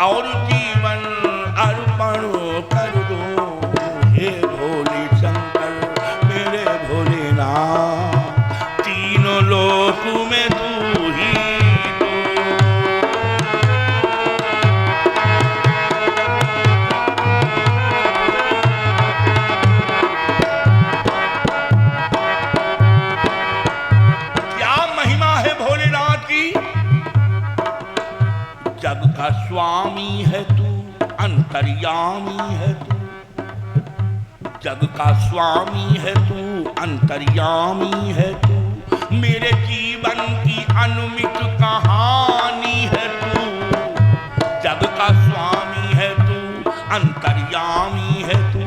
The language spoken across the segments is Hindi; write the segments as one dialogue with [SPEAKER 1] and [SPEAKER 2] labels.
[SPEAKER 1] और जीवन अर्पण कर दो। हे भोले शंकर मेरे भोलेनाथ, तीनों लोक में तू ही तो। क्या महिमा है भोलेनाथ की। जग का स्वामी है तू, अंतर्यामी है तू। जग का स्वामी है तू, अंतर्यामी है तू। मेरे जीवन की अनुमित कहानी है तू। जग का स्वामी है तू, अंतर्यामी है तू।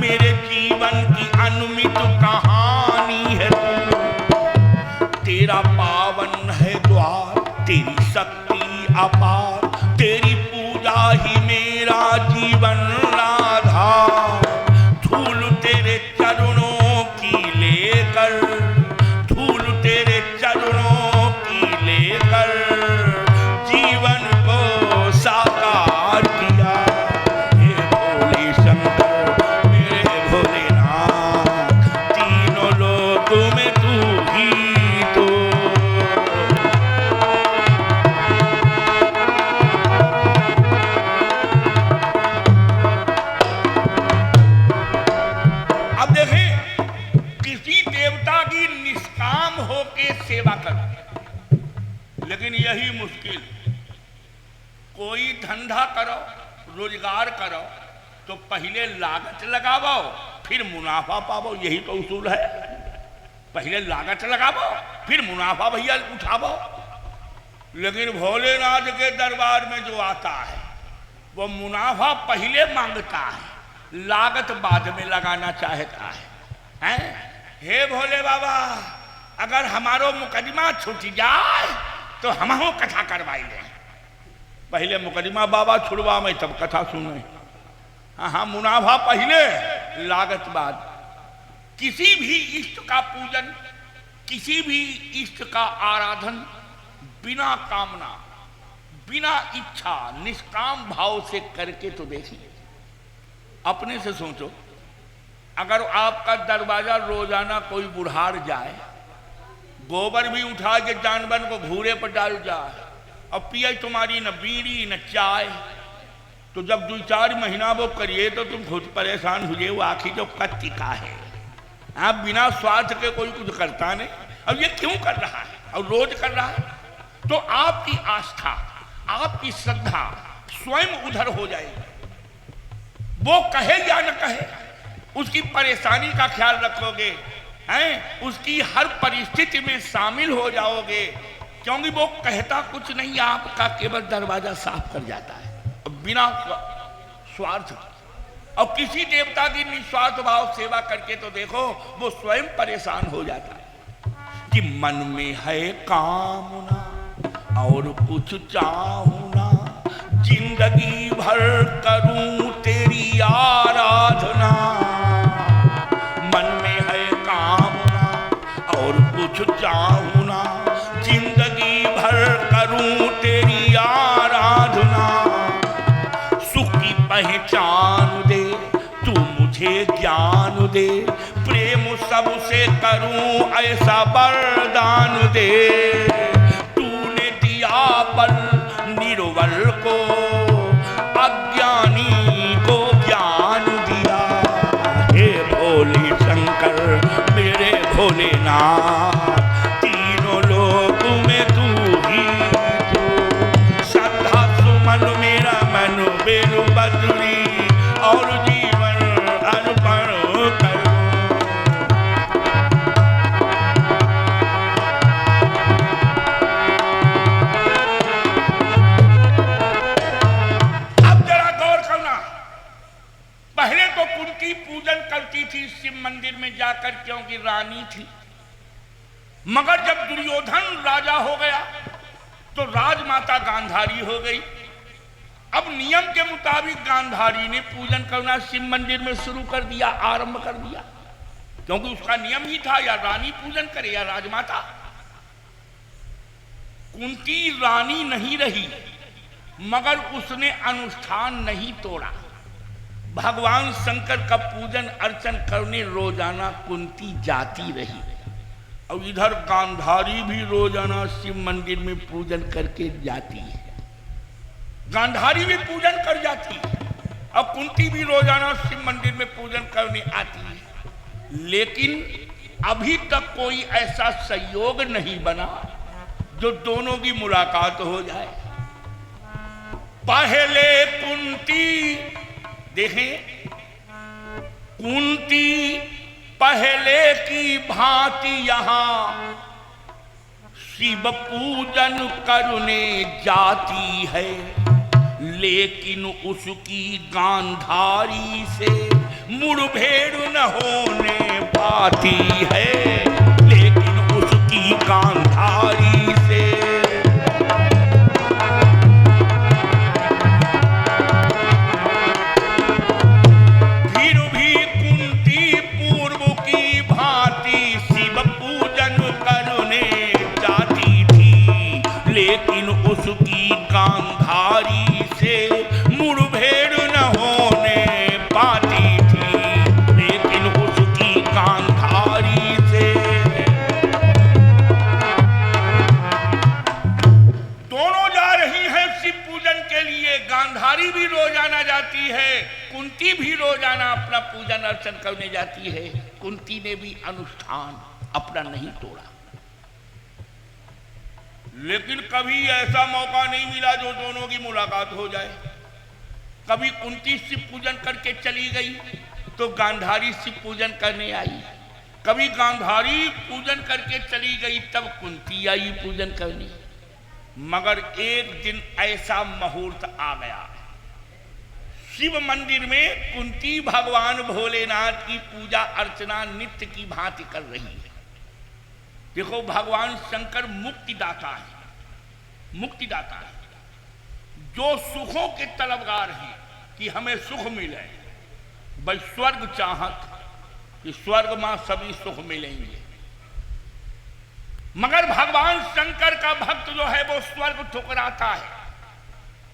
[SPEAKER 1] मेरे जीवन की अनुमित कहानी है तू। तेरा पावन है द्वार, तेरी शक्ति अपार। तेरी पूजा ही मेरा जीवन आधार। धूल तेरे चरणों की लेकर, धूल तेरे चरणों की लेकर जीवन को साकार किया। हे भोले शंकर मेरे भोलेनाथ, तीनों लोक में तू ही तो। अब देखें, किसी देवता की निष्काम होके सेवा करो, लेकिन यही मुश्किल। कोई धंधा करो, रोजगार करो, तो पहले लागत लगाओ फिर मुनाफा पाओ। यही तो उसूल है। पहले लागत लगाओ फिर मुनाफा भैया उठाओ। लेकिन भोलेनाथ के दरबार में जो आता है वो मुनाफा पहले मांगता है, लागत बाद में लगाना चाहता है। हैं? हे भोले बाबा, अगर हमारो मुकदमा छूट जाए तो हम कथा करवाई ले। पहले मुकदमा बाबा छुड़वा में तब कथा सुने। हाँ, मुनाफा पहले लागत बाद। किसी भी इष्ट का पूजन, किसी भी इष्ट का आराधन बिना कामना, बिना इच्छा, निष्काम भाव से करके तो देखिए। अपने से सोचो, अगर आपका दरवाजा रोजाना कोई बुढ़ार जाए, गोबर भी उठा के जानवर को घूरे पर डाल जाए, और पिए तुम्हारी न बीड़ी न चाय, तो जब 2-4 महीना वो करिए तो तुम खुद परेशान हुए। वो आखिर जो कत्ती का है, आप बिना स्वार्थ के कोई कुछ करता नहीं। अब ये क्यों कर रहा है और रोज कर रहा है? तो आपकी आस्था, आपकी श्रद्धा स्वयं उधर हो जाएगी। वो कहे या न कहे, उसकी परेशानी का ख्याल रखोगे, हैं? उसकी हर परिस्थिति में शामिल हो जाओगे, क्योंकि वो कहता कुछ नहीं, आपका केवल दरवाजा साफ कर जाता है बिना स्वार्थ। और किसी देवता की निस्वार्थ भाव सेवा करके तो देखो, वो स्वयं परेशान हो जाता है कि मन में है कामना और कुछ चाहूं ना, जिंदगी भर करूं तेरी आराधना। मन में है कामना और कुछ चाहूं ना, जिंदगी भर करूं तेरी आराधना। सुख की पहचान दे तू मुझे ज्ञान दे, प्रेम सबसे करूं ऐसा वरदान दे। तूने दिया बल निर्बल को, अज्ञानी को ज्ञान दिया। हे भोले शंकर मेरे भोलेनाथ, तीनों लोक में तू ही तो। श्रद्धा सुमन मेरा मन बेनु बदरी, और जीवन अर्पण करूं। अब जरा गौर करना, पहले तो कुंती पूजन करती थी शिव मंदिर में जाकर, क्योंकि रानी थी। मगर जब दुर्योधन राजा हो गया तो राजमाता गांधारी हो गई। अब नियम के मुताबिक गांधारी ने पूजन करना शिव मंदिर में शुरू कर दिया, आरंभ कर दिया, क्योंकि उसका नियम ही था, या रानी पूजन करे या राजमाता। कुंती रानी नहीं रही, मगर उसने अनुष्ठान नहीं तोड़ा। भगवान शंकर का पूजन अर्चन करने रोजाना कुंती जाती रही और इधर गांधारी भी रोजाना शिव मंदिर में पूजन करके जाती है। गांधारी भी पूजन कर जाती है और कुंती भी रोजाना शिव मंदिर में पूजन करने आती है। लेकिन अभी तक कोई ऐसा संयोग नहीं बना जो दोनों की मुलाकात हो जाए। पहले कुंती, देखें, कुंती पहले की भांति यहां शिव पूजन करने जाती है, लेकिन उसकी गांधारी से मुठभेड़ न होने पाती है, लेकिन उसकी गांधारी से। फिर भी कुंती पूर्व की भांति शिव पूजन करने जाती थी, लेकिन उसकी गांधारी से मुठभेड़ न होने पाती थी, लेकिन उसकी गांधारी से। दोनों जा रही हैं शिव पूजन के लिए। गांधारी भी रोजाना जाती है, कुंती भी रोजाना अपना पूजन अर्चन करने जाती है। कुंती ने भी अनुष्ठान अपना नहीं तोड़ा। लेकिन कभी ऐसा मौका नहीं मिला जो दोनों की मुलाकात हो जाए। कभी कुंती शिव पूजन करके चली गई तो गांधारी शिव पूजन करने आई, कभी गांधारी पूजन करके चली गई तब कुंती आई पूजन करने। मगर एक दिन ऐसा मुहूर्त आ गया, शिव मंदिर में कुंती भगवान भोलेनाथ की पूजा अर्चना नित्य की भांति कर रही है। देखो, भगवान शंकर मुक्तिदाता है, मुक्तिदाता है, जो सुखों के तलबगार हैं कि हमें सुख मिले। भाई स्वर्ग चाहत कि स्वर्ग में सभी सुख मिलेंगे, मगर भगवान शंकर का भक्त जो है वो स्वर्ग ठुकराता है।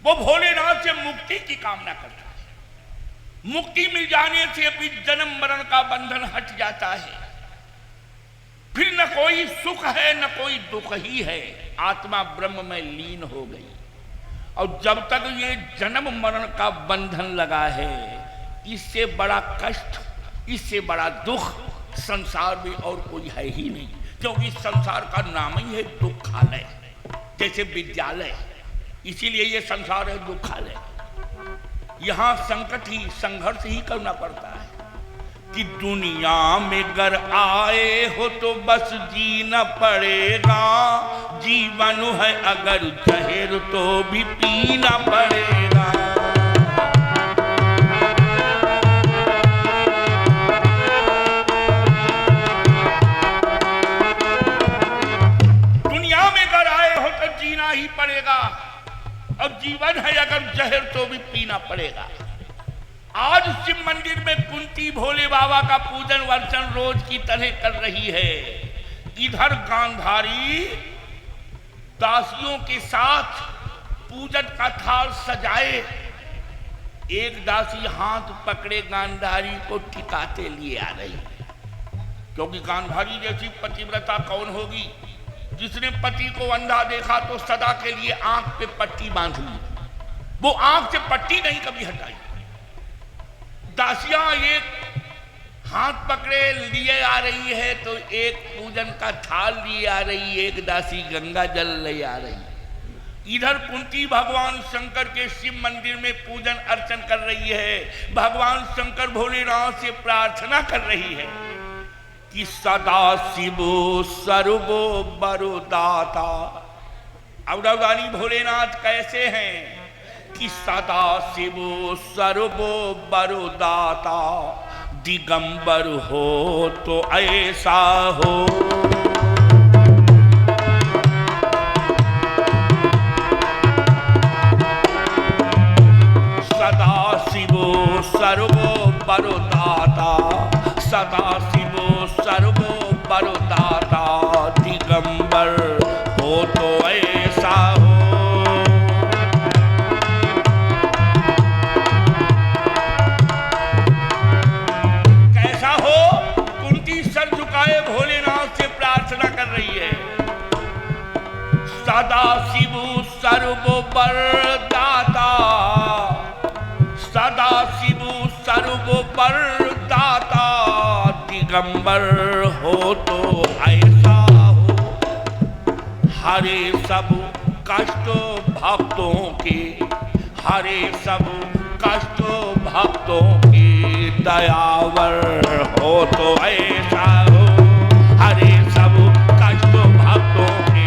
[SPEAKER 1] वो भोलेनाथ से मुक्ति की कामना करता है। मुक्ति मिल जाने से भी जन्म मरण का बंधन हट जाता है। फिर न कोई सुख है न कोई दुख ही है, आत्मा ब्रह्म में लीन हो गई। और जब तक ये जन्म मरण का बंधन लगा है, इससे बड़ा कष्ट, इससे बड़ा दुख संसार में और कोई है ही नहीं। क्योंकि संसार का नाम ही है दुखालय, जैसे विद्यालय, इसीलिए ये संसार है दुखालय। यहां संकट ही, संघर्ष ही करना पड़ता है कि दुनिया में अगर आए हो तो बस जीना पड़ेगा। जीवन है अगर जहर तो भी पीना पड़ेगा। दुनिया में अगर आए हो तो जीना ही पड़ेगा, और जीवन है अगर जहर तो भी पीना पड़ेगा। आज शिव मंदिर में कुंती भोले बाबा का पूजन अर्चन रोज की तरह कर रही है। इधर गांधारी दासियों के साथ पूजन का थाल सजाए। एक दासी हाथ पकड़े गांधारी को टिकाते लिए आ रही, क्योंकि गांधारी जैसी पतिव्रता कौन होगी जिसने पति को अंधा देखा तो सदा के लिए आंख पे पट्टी बांध ली, वो आंख से पट्टी नहीं कभी हटाई। दासियां एक हाथ पकड़े लिए आ रही है तो एक पूजन का थाल लिए आ रही, एक दासी गंगा जल ले आ रही। इधर कुंती भगवान शंकर के शिव मंदिर में पूजन अर्चन कर रही है। भगवान शंकर भोलेनाथ से प्रार्थना कर रही है कि सदा शिवो सर्वो बरोदाता। अब रानी भोलेनाथ कैसे हैं कि सदा शिवो सर्वो बरोदाता, दिगंबर हो तो ऐसा हो। सदा शिवो सर्वो बरोदाता, सदा शिवो सर्वो बरोदाता, दिगंबर हो तो ऐसा हो। दिगंबर हो तो ऐसा हो, हरे सब कष्ट भक्तों के, हरे सब कष्ट भक्तों के, दयावर हो तो ऐसा हो, हरे सब कष्ट भक्तों के।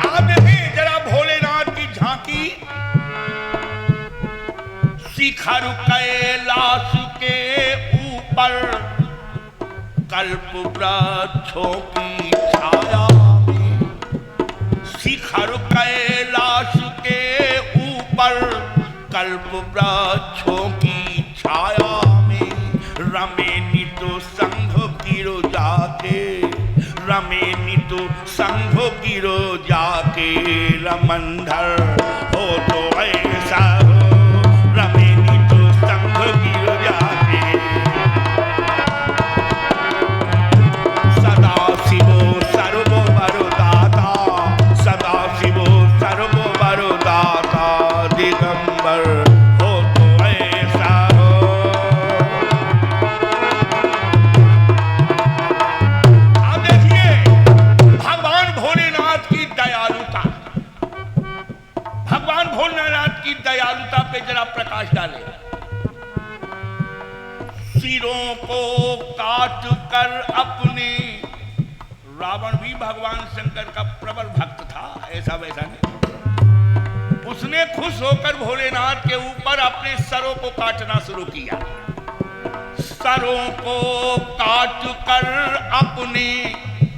[SPEAKER 1] आप देखें जरा भोलेनाथ की झांकी, शिखर कैलाश के ऊपर कल्प वृक्षों की छाया में, शिखर कैलाश के ऊपर कल्प वृक्षों की छाया में, रमे नितो संघ गिरो जाके, रमे नितो संघ गिरो जाके, रमंधर हो तो ऐसा हो, रमे नितो संघ गिरो जाके। सदा शिवो सर्व वरदाता, सदा शिवो सर्व वरदाता, दिगंबर हो तो ऐसा हो। आप देखिए भगवान भोलेनाथ की दयालुता, भगवान भोलेनाथ की दयालुता पे जरा प्रकाश डाले। सिरों को काट कर अपने, रावण भी भगवान शंकर का प्रबल भक्त था, ऐसा वैसा नहीं। उसने खुश होकर भोलेनाथ के ऊपर अपने सरों को काटना शुरू किया। सरों को काट कर अपने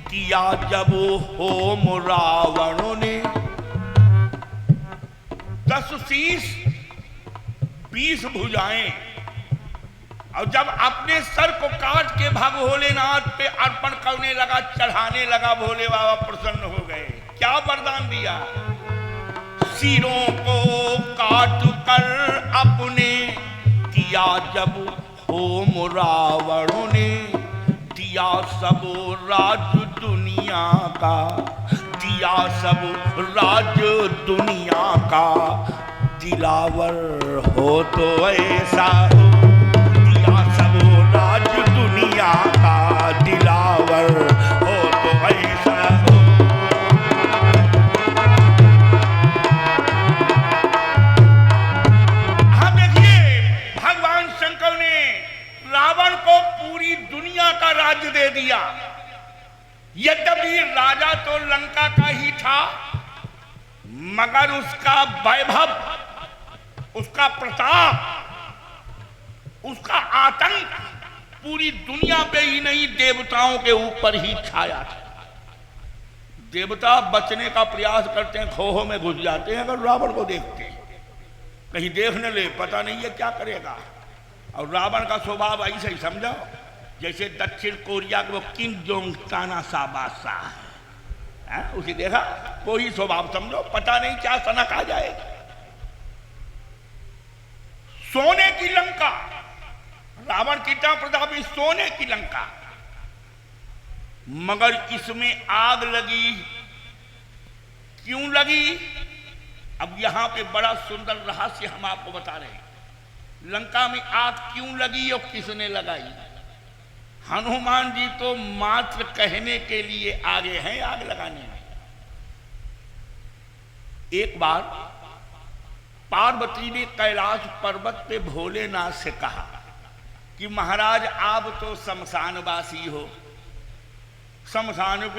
[SPEAKER 1] किया जब होम रावणों ने, 10 शीश 20 भुजाएं, और जब अपने सर को काट के भोलेनाथ पे अर्पण करने लगा, चढ़ाने लगा, भोले बाबा प्रसन्न हो गए। क्या वरदान दिया? सिरों को काट कर अपने किया जब होम रावणों ने, दिया सब राज दुनिया का, दिया सब राज दुनिया का, दिलावर हो तो ऐसा हो, राज दुनिया का, दिलावर हो तो ऐसा हो। हम देखिए भगवान शंकर ने रावण को पूरी दुनिया का राज्य दे दिया। यद्यपि राजा तो लंका का ही था, मगर उसका वैभव, उसका प्रताप, उसका आतंक पूरी दुनिया पे ही नहीं, देवताओं के ऊपर ही छाया था। देवता बचने का प्रयास करते हैं, खोह में घुस जाते हैं अगर रावण को देखते हैं, कहीं देख न ले, पता नहीं है क्या करेगा। और रावण का स्वभाव ऐसे ही समझो जैसे दक्षिण कोरिया के वो किम जोंग ताना सा बादशाह है, उसे देखा कोई स्वभाव समझो, पता नहीं क्या सनक आ जाएगी। सोने की लंका, रावण की प्रतापी सोने की लंका, मगर इसमें आग लगी। क्यों लगी? अब यहां पे बड़ा सुंदर रहस्य हम आपको बता रहे हैं। लंका में आग क्यों लगी और किसने लगाई? हनुमान जी तो मात्र कहने के लिए आगे हैं आग लगाने में। एक बार पार्वती ने कैलाश पर्वत पे भोलेनाथ से कहा कि महाराज आप तो शमशानवासी हो, शमशान पे